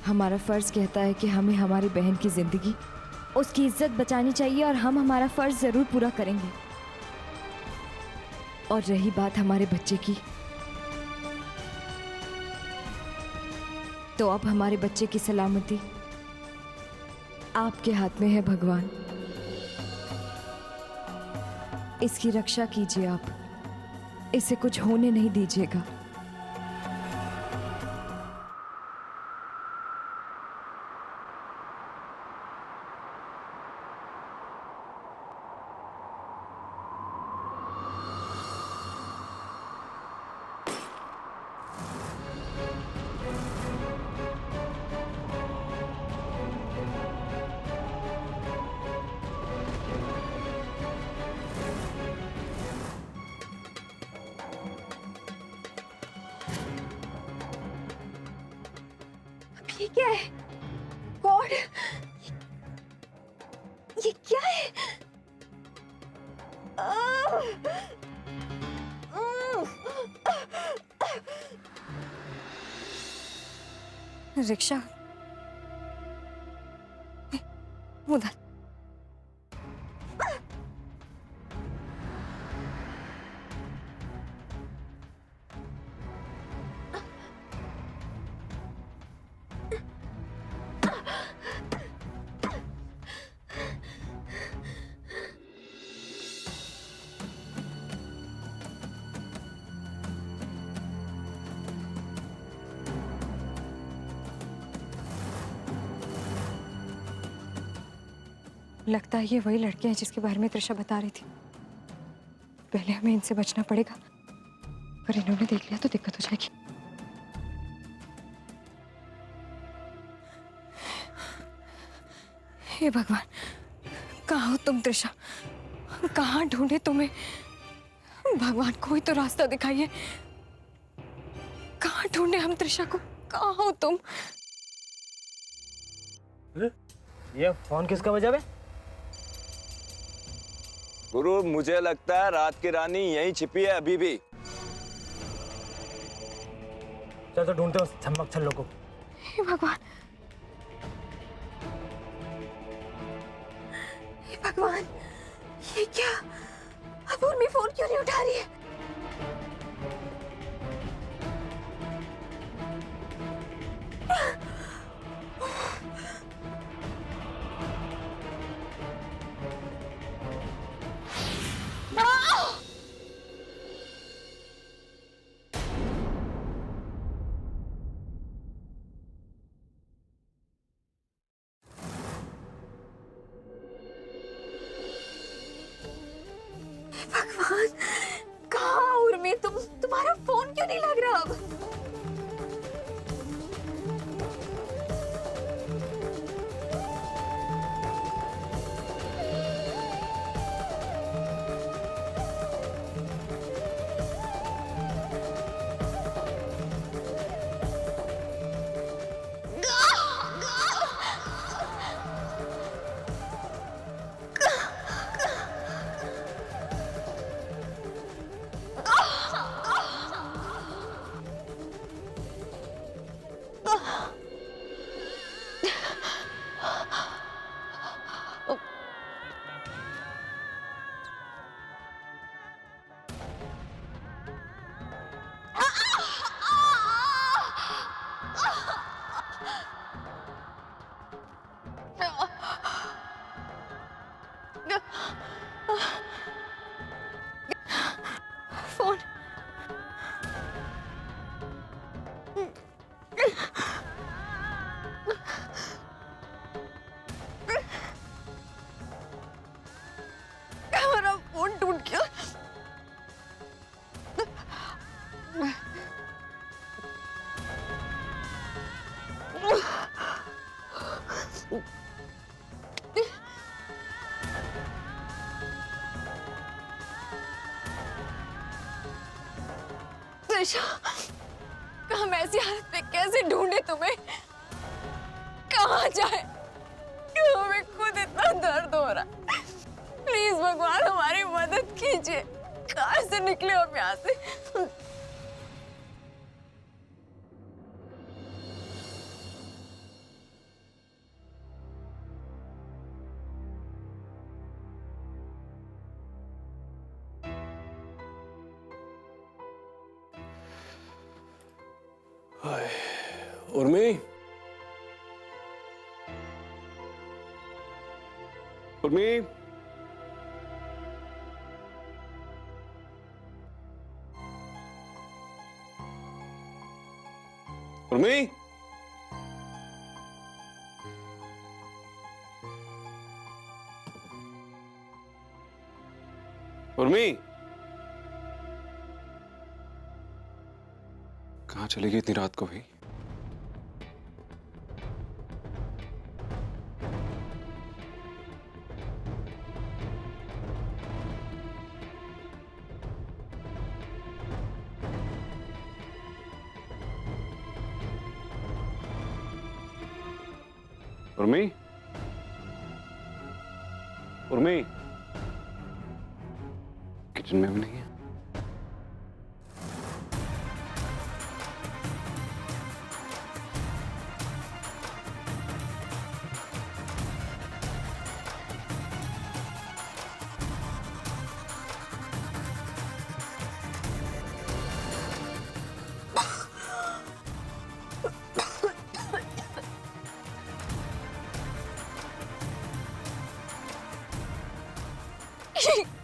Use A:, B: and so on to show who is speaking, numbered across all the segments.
A: हमारा फर्ज कहता है कि हमें हमारी बहन की जिंदगी, उसकी इज्जत बचानी चाहिए और हम हमारा फर्ज जरूर पूरा करेंगे। और रही बात हमारे बच्चे की, तो अब हमारे बच्चे की सलामती आपके हाथ में है भगवान। इसकी रक्षा कीजिए आप, इसे कुछ होने नहीं दीजिएगा।
B: ये क्या है? गॉड, ये क्या है? रिक्शा उधर। लगता है ये वही लड़के हैं जिसके बारे में त्रिशा बता रही थी। पहले हमें इनसे बचना पड़ेगा, पर इन्होंने देख लिया तो दिक्कत हो जाएगी। हे भगवान, कहाँ हो तुम त्रिशा? कहाँ ढूंढे तुम्हें? भगवान, कोई तो रास्ता दिखाइए। कहाँ ढूंढे हम त्रिशा को? कहाँ हो तुम?
C: ये फोन किसका बजा बे?
D: गुरु, मुझे लगता है रात की रानी यहीं छिपी है अभी भी।
C: चल तो ढूंढते उस छम्मक छल्लो को।
B: हे भगवान, हे भगवान, ये क्या? अब उर्मी फोन क्यों नहीं उठा रही है? भगवान, कहाँ उर्मी? तुम्हारा फोन क्यों नहीं लग रहा अब? फोन। हमारा फोन टूट गया। त्रिशा, हम ऐसी हालत में कैसे ढूंढे तुम्हें? कहाँ जाए? हमें खुद इतना दर्द हो रहा। प्लीज भगवान, हमारी मदद कीजिए। कहाँ से निकले हम यहाँ से?
E: उर्मी, उर्मी, उर्मी, उर्मी, कहाँ चली गई इतनी रात को भी? उर्मी, उर्मी, किचन में भी नहीं है।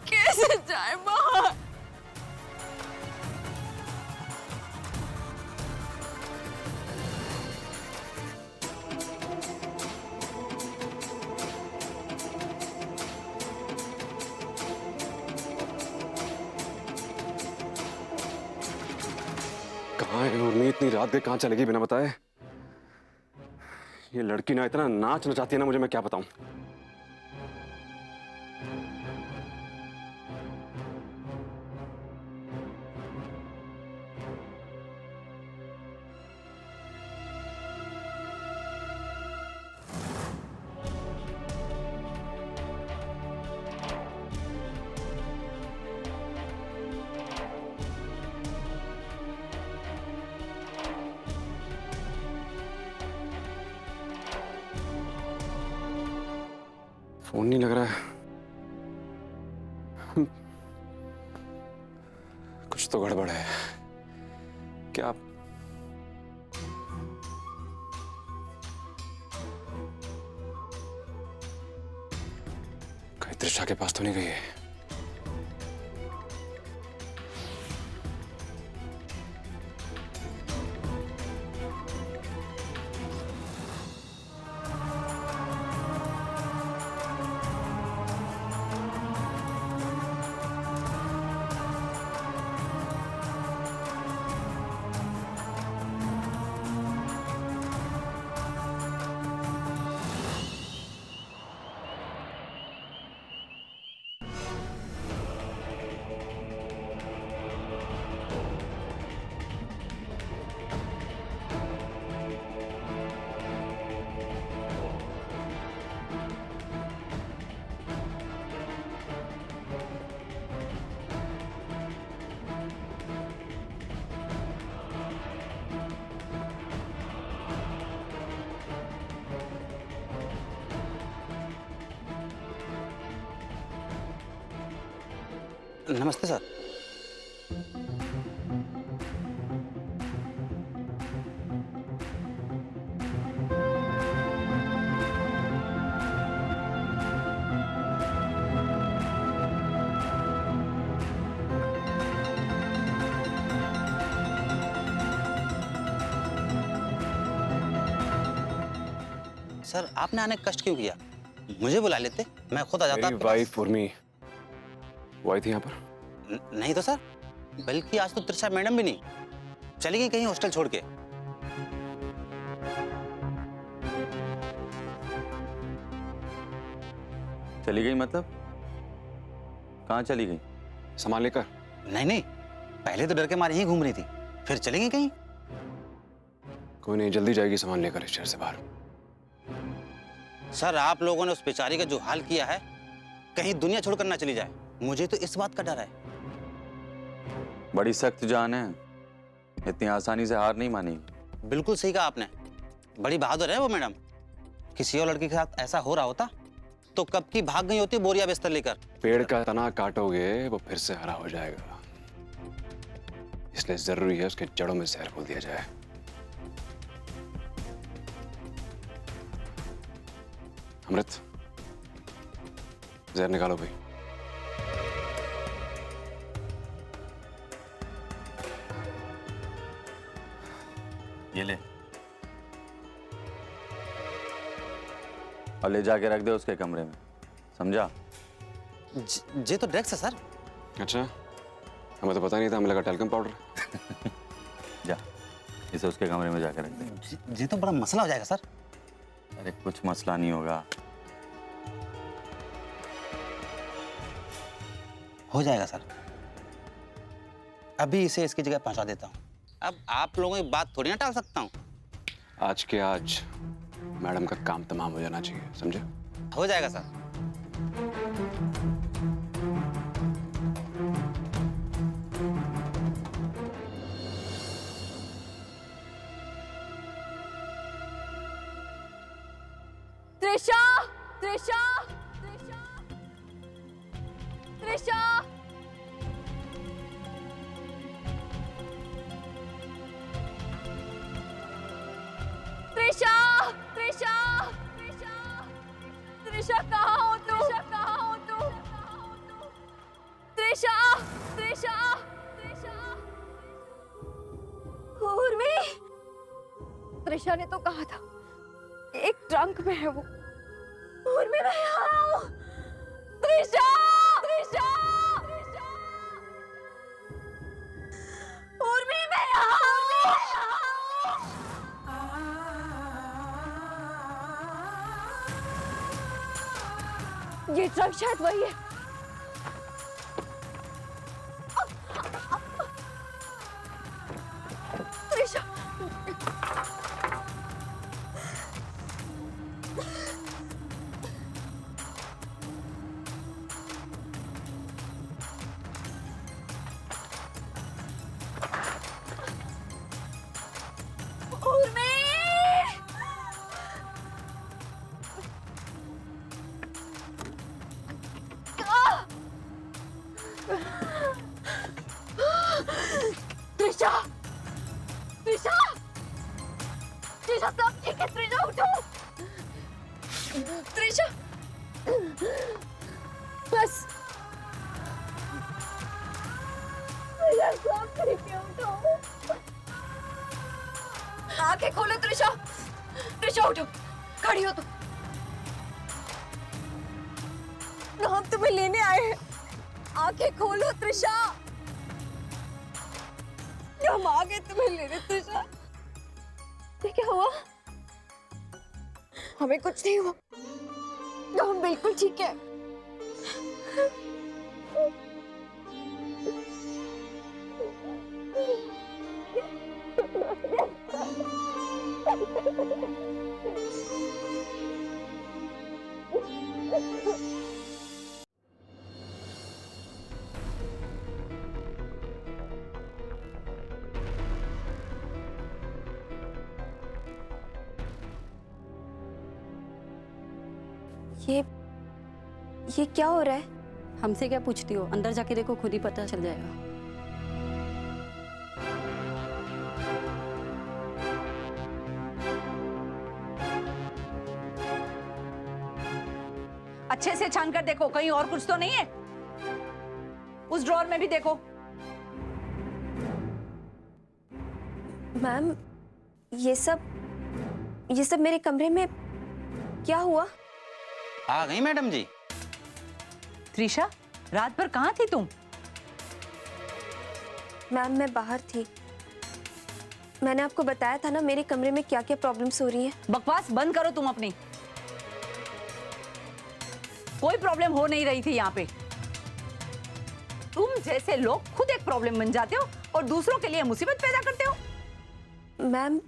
B: कैसे जाए बाहर?
E: कहाँ है उर्मी? इतनी रात गई, कहाँ चलेगी बिना बताए? ये लड़की ना इतना नाच नचाती है ना, मुझे मैं क्या बताऊं। फोन नहीं लग रहा है। कुछ तो गड़बड़ है। क्या कहीं त्रिशा के पास तो नहीं गई है?
F: नमस्ते सर। सर आपने आने का कष्ट क्यों किया? मुझे बुला लेते, मैं खुद आ जाता।
E: मेरी वाइफ उर्मी वो आई थी यहाँ पर?
F: नहीं तो सर, बल्कि आज तो त्रिशा मैडम भी नहीं, चली गई कहीं हॉस्टल छोड़ के।
G: चली गई मतलब? कहाँ चली गई?
E: सामान लेकर?
F: नहीं नहीं, पहले तो डर के मारे ही घूम रही थी, फिर चली गई कहीं।
E: कोई नहीं, जल्दी जाएगी सामान लेकर इस शहर से बाहर।
F: सर आप लोगों ने उस बेचारी का जो हाल किया है, कहीं दुनिया छोड़कर ना चली जाए, मुझे तो इस बात का डर है।
G: बड़ी सख्त जान है, इतनी आसानी से हार नहीं मानी।
F: बिल्कुल सही कहा आपने, बड़ी बहादुर है वो मैडम। किसी और लड़की के साथ ऐसा हो रहा होता तो कब की भाग गई होती बोरिया बिस्तर लेकर।
E: पेड़ का तना काटोगे वो फिर से हरा हो जाएगा, इसलिए जरूरी है उसके जड़ों में जहर घोल दिया जाए। अमृत, जहर निकालो भाई।
G: ये ले और ले जाके रख दे उसके कमरे में, समझा?
F: ये तो ड्रग्स है सर।
E: अच्छा, हमें तो पता नहीं था, हमें लगा टैल्कम पाउडर।
G: जा इसे उसके कमरे में जाके रख दे।
F: ये तो बड़ा मसला हो जाएगा सर।
G: अरे कुछ मसला नहीं होगा।
F: हो जाएगा सर, अभी इसे इसकी जगह पहुंचा देता हूँ। अब आप लोगों की बात थोड़ी ना टाल सकता हूँ।
E: आज के आज मैडम का काम तमाम हो जाना चाहिए, समझे?
F: हो जाएगा सर।
B: त्रिशा, त्रिशा, त्रिशा, त्रिशा। त्रिशा, त्रिशा, त्रिशा, त्रिशा कहाँ हो तू? त्रिशा कहाँ हो तू? त्रिशा, त्रिशा, त्रिशा। उर्मी, त्रिशा ने तो कहा था एक ट्रंक में है वो। उर्मी मैं यहाँ हूँ। त्रिशा, त्रिशा, त्रिशा। उर्मी मैं यहाँ हूँ। ये ट्रक शायद वही है। त्रिशा, उर्मी। त्रिशा, त्रिशा, त्रिशा सब ठीक है? त्रिशा उठो। त्रिशा बस, त्रिशा सब ठीक है, उठो। आंखें खोलो त्रिशा, त्रिशा उठो, खड़ी हो तुम। हम तुम्हें लेने आए हैं, आंखें खोलो त्रिशा। हम आ गए तुम्हें लेने त्रिशा। ये क्या हुआ? हमें कुछ नहीं हुआ, हम बिल्कुल ठीक है।
H: ये क्या हो रहा है? हमसे क्या पूछती हो? अंदर जाके देखो, खुद ही पता चल जाएगा।
I: अच्छे से छान कर देखो, कहीं और कुछ तो नहीं है। उस ड्रॉर में भी देखो।
H: मैम, ये सब मेरे कमरे में क्या हुआ?
F: आ गई मैडम जी।
I: त्रिशा, रात भर कहाँ थी तुम?
H: मैम, मैं बाहर थी। मैंने आपको बताया था ना मेरे कमरे में क्या क्या प्रॉब्लम्स हो रही है।
I: बकवास बंद करो तुम अपनी। कोई प्रॉब्लम हो नहीं रही थी यहाँ पे। तुम जैसे लोग खुद एक प्रॉब्लम बन जाते हो और दूसरों के लिए मुसीबत पैदा करते हो।
H: मैम,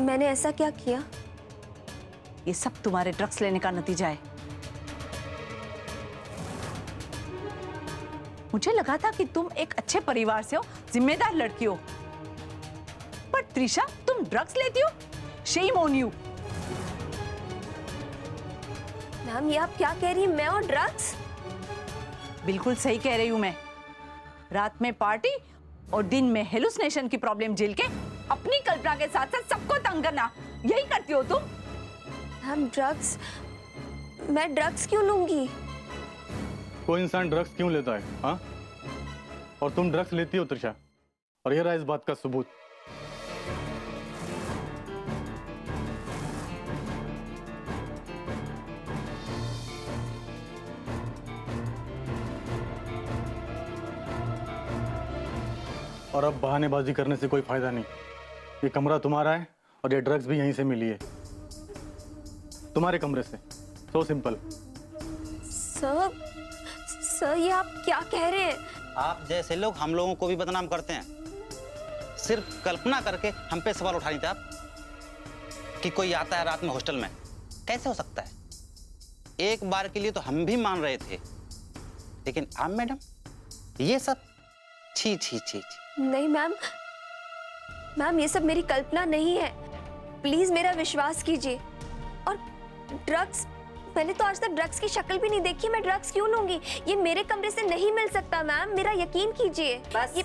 H: मैंने ऐसा क्या किया?
I: ये सब तुम्हारे ड्रग्स लेने का नतीजा है। मुझे लगा था कि तुम एक अच्छे परिवार से हो, जिम्मेदार लड़की हो, पर त्रिशा तुम ड्रग्स लेती हो। Shame on you.
H: मैम, ये आप क्या कह रही हैं? मैं और ड्रग्स?
I: बिल्कुल सही कह रही हूं मैं। रात में पार्टी और दिन में हेलुसिनेशन की प्रॉब्लम झेल के अपनी कल्पना के साथ साथ सबको तंग करना, यही करती हो तुम।
H: मैम, ड्रग्स मैं ड्रग्स क्यों लूंगी?
J: कोई इंसान ड्रग्स क्यों लेता है? हाँ, और तुम ड्रग्स लेती हो त्रिशा, और ये रहा इस बात का सबूत। और अब बहानेबाजी करने से कोई फायदा नहीं। ये कमरा तुम्हारा है और ये ड्रग्स भी यहीं से मिली है, तुम्हारे कमरे से। So simple.
H: सर ये आप क्या कह रहे हैं?
F: आप जैसे लोग हम लोगों को भी बदनाम करते हैं। सिर्फ कल्पना करके हम पे सवाल उठा नहीं थे आप कि कोई आता है रात में हॉस्टल में। कैसे हो सकता है? एक बार के लिए तो हम भी मान रहे थे, लेकिन आप मैडम ये सब छी छी छी छी।
H: नहीं मैम, ये सब मेरी कल्पना नहीं है। प्लीज मेरा विश्वास कीजिए। और ड्रग्स, मैंने तो आज तक ड्रग्स की शक्ल भी नहीं देखी। मैं ड्रग्स क्यों लूंगी? ये मेरे कमरे से नहीं मिल सकता मैम, मेरा यकीन कीजिए।
I: बस
H: ये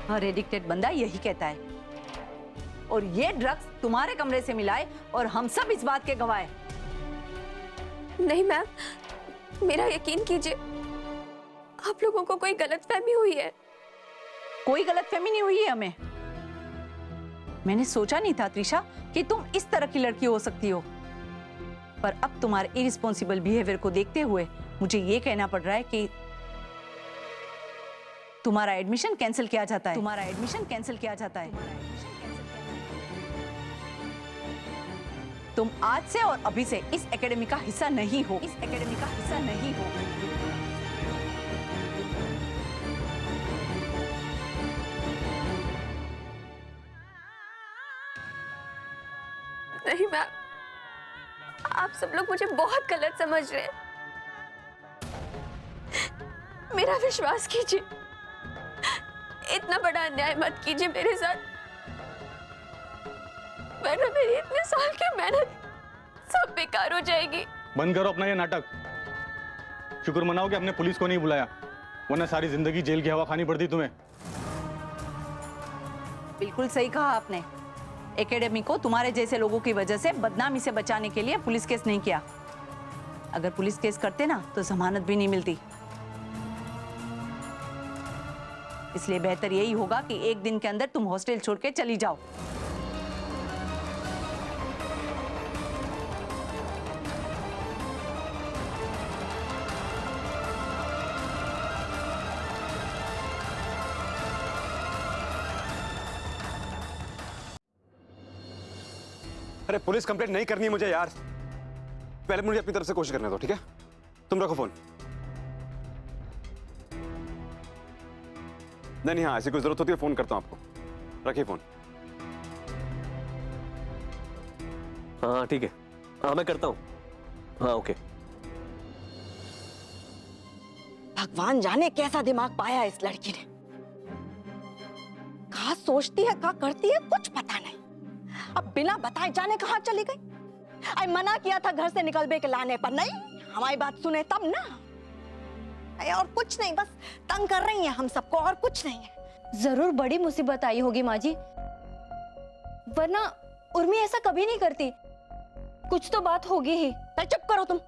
I: हर एडिक्टेड बंदा यही कहता है। और ये ड्रग्स तुम्हारे कमरे से मिला है और हम सब इस बात के गवाह हैं।
H: नहीं मैम, मेरा यकीन कीजिए। आप लोगों को कोई गलतफहमी हुई है।
I: कोई गलतफहमी नहीं हुई है हमें। मैंने सोचा नहीं था त्रिशा कि तुम इस तरह की लड़की हो सकती हो, पर अब तुम्हारे इरिस्पॉन्सिबल बिहेवियर को देखते हुए मुझे ये कहना पड़ रहा है कि तुम्हारा एडमिशन कैंसिल किया जाता है। तुम्हारा एडमिशन कैंसिल किया जाता है। तुम आज से और अभी से इस एकेडमी का हिस्सा नहीं हो। इस एकेडमी का हिस्सा नहीं हो।
H: नहीं मैम, आप सब लोग मुझे बहुत गलत समझ रहे हैं। मेरा विश्वास कीजिए। इतना बड़ा अन्याय मत कीजिए मेरे साथ, वरना मेरी इतने साल की मेहनत सब बेकार हो जाएगी।
J: बंद करो अपना ये नाटक। शुक्र मनाओ कि हमने पुलिस को नहीं बुलाया, वरना सारी जिंदगी जेल की हवा खानी पड़ती तुम्हें।
I: बिल्कुल सही कहा आपने। एकेडमी को तुम्हारे जैसे लोगों की वजह से बदनामी से बचाने के लिए पुलिस केस नहीं किया। अगर पुलिस केस करते ना तो जमानत भी नहीं मिलती। इसलिए बेहतर यही होगा कि एक दिन के अंदर तुम हॉस्टल छोड़ के चली जाओ।
E: अरे पुलिस कंप्लेंट नहीं करनी है मुझे यार, पहले मुझे अपनी तरफ से कोशिश करने दो, ठीक है? तुम रखो फोन। नहीं, हाँ, ऐसी कोई जरूरत होती है फोन करता हूं आपको। रखिए फोन।
K: हाँ ठीक है, हाँ मैं करता हूँ। हाँ ओके।
L: भगवान जाने कैसा दिमाग पाया इस लड़की ने। कहाँ सोचती है, कहाँ करती है, कुछ पता नहीं। अब बिना बताए जाने कहाँ चली गई। आई मना किया था घर से निकलने के लाने पर, नहीं हमारी बात सुने तब ना। और कुछ नहीं, बस तंग कर रही हैं हम सबको, और कुछ नहीं है।
A: जरूर बड़ी मुसीबत आई होगी माँ जी, वरना उर्मी ऐसा कभी नहीं करती। कुछ तो बात होगी ही।
L: चुप करो तुम।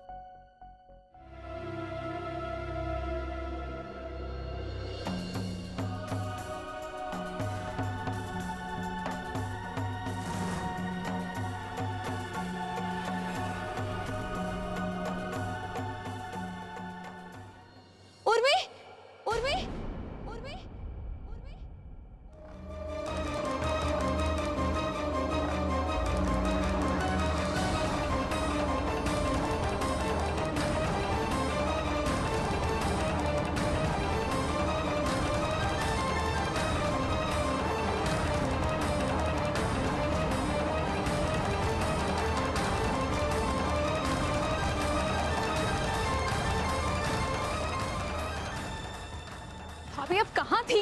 A: उर्मी, उर्मी, उर्मी, उर्मी।
B: भाभी अब कहाँ थी?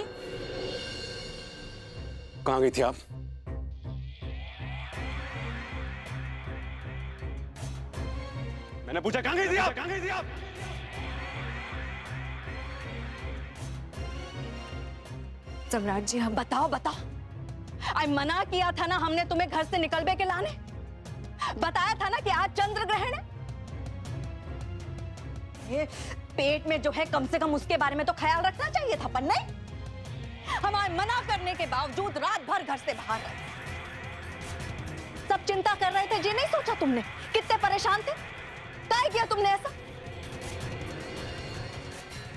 E: कहाँ गई थी आप? मैंने पूछा कहाँ गई थी आप? कहाँ गई थी आप?
L: सम्राट जी, हम बताओ बताओ। आई मना किया था ना हमने तुम्हें घर से निकलने के लाने। बताया था ना कि आज चंद्र ग्रहण है। ये पेट में जो है कम से कम उसके बारे में तो ख्याल रखना चाहिए था, पर नहीं। हमारे मना करने के बावजूद रात भर घर से बाहर रहे। सब चिंता कर रहे थे, ये नहीं सोचा तुमने कितने परेशान थे? क्या किया तुमने ऐसा?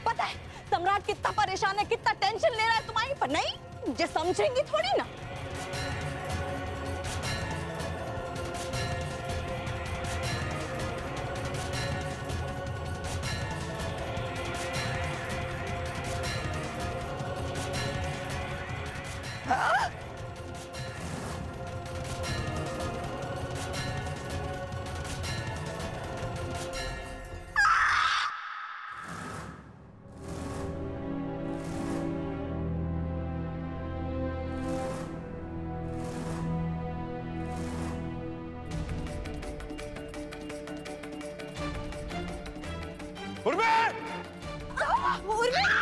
L: पता है सम्राट कितना परेशान है, कितना टेंशन ले रहा है तुम्हारी, पर नहीं, ये समझेंगी थोड़ी ना।
E: उर्मी!
L: उर्मी!